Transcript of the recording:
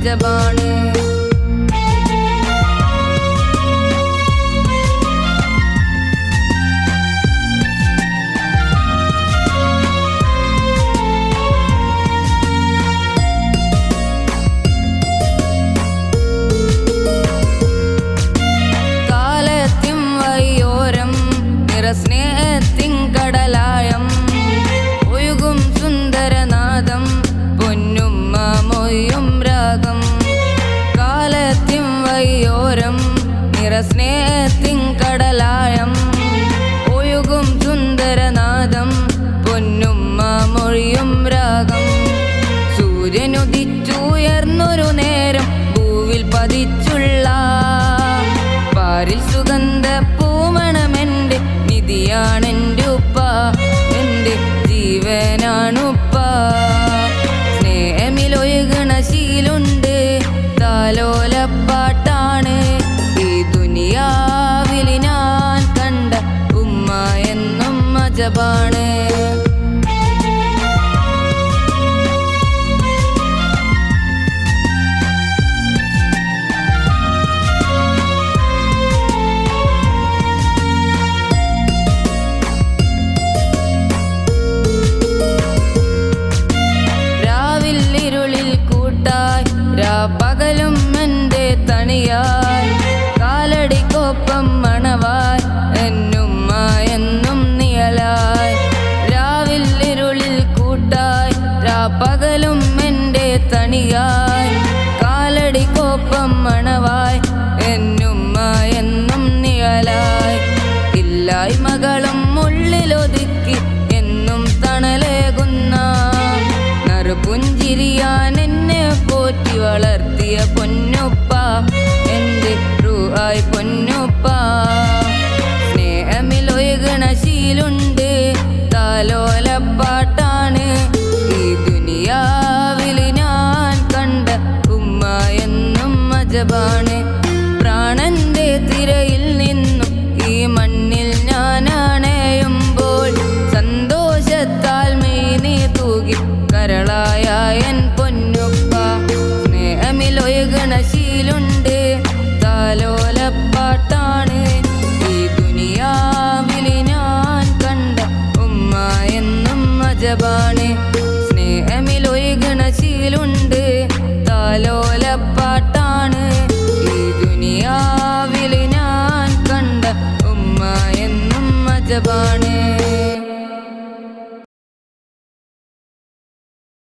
അജബാണ്. സ്നേഹത്തിൻ കടലായം ഒഴുകും സുന്ദരനാദം പൊന്നുമ്മ മൊയ്യും രാഗം. കാലത്തിൻ വയ്യോരം നിറസ്നേഹത്തിൻ കടലായം ഒഴുകും സുന്ദരനാദം പൊന്നുമ്മ മൊഴിയും രാഗം. സൂര്യനുദിച്ചുയർന്നൊരു നേരം ഭൂവിൽ പതിച്ചുള്ള പാരിൽ സുഗന്ധ പൂമണമെൻ്റെ നിധിയാണെൻ്റെ ഉപ്പ, എൻ്റെ ജീവനാണുപ്പ. സ്നേഹമിലൊഴുകണ ശീലുണ്ട്, താലോലപ്പാട്ടാണ് ഈ ദുനിയാവിൽ ഞാൻ കണ്ട ഉമ്മ എന്നും അജബാണ്. പകലും എൻ്റെ തണിയായി കാലടിക്കൊപ്പം മണവായി എന്നുമ്മ എന്നും നിഴലായി. രാവിൽ ഇരുളിൽ കൂട്ടായി പകലും എൻ്റെ തണിയായി കാലടിക്കൊപ്പം മണവായി എന്നുമ്മ എന്നും നിഴലായി. ഇല്ലായ്മകളും ഉള്ളിലൊതുക്കി എന്നും തണലേകുന്ന നറുപുഞ്ചിരിയാൻ എന്നെ പോറ്റി വളർത്തിയ പൊന്നുപ്പ, എൻ്റെ റൂഹായ് പൊന്നുപ്പ. സ്നേഹമിലൊഴുകണ ശീലുണ്ട്, താലോലപ്പാട്ടാണ് ഈ ദുനിയാവിൽ ഞാൻ കണ്ട ഉമ്മ എന്നും അജബാണ്. പ്രാണന്റെ തിരയിൽ നിന്നും ഈ മണ്ണിൽ ഞാൻ അണയുമ്പോൾ സന്തോഷത്താൽ മേനീർ തൂകി കരളായ എൻ പൊന്നുപ്പ. സ്നേഹമിലൊഴുകണ ശീലുണ്ട്, താലോലപ്പാട്ടാണ് ഈ ദുനിയാവിൽ ഞാൻ കണ്ട ഉമ്മ എന്നും അജബാണ്. സ്നേഹമിലൊഴുകണ ശീലുണ്ട്, താലോലപ്പാട്ടാണ് ഈ ദുനിയാവിൽ ഞാൻ കണ്ട ഉമ്മ എന്നും അജബാണ്.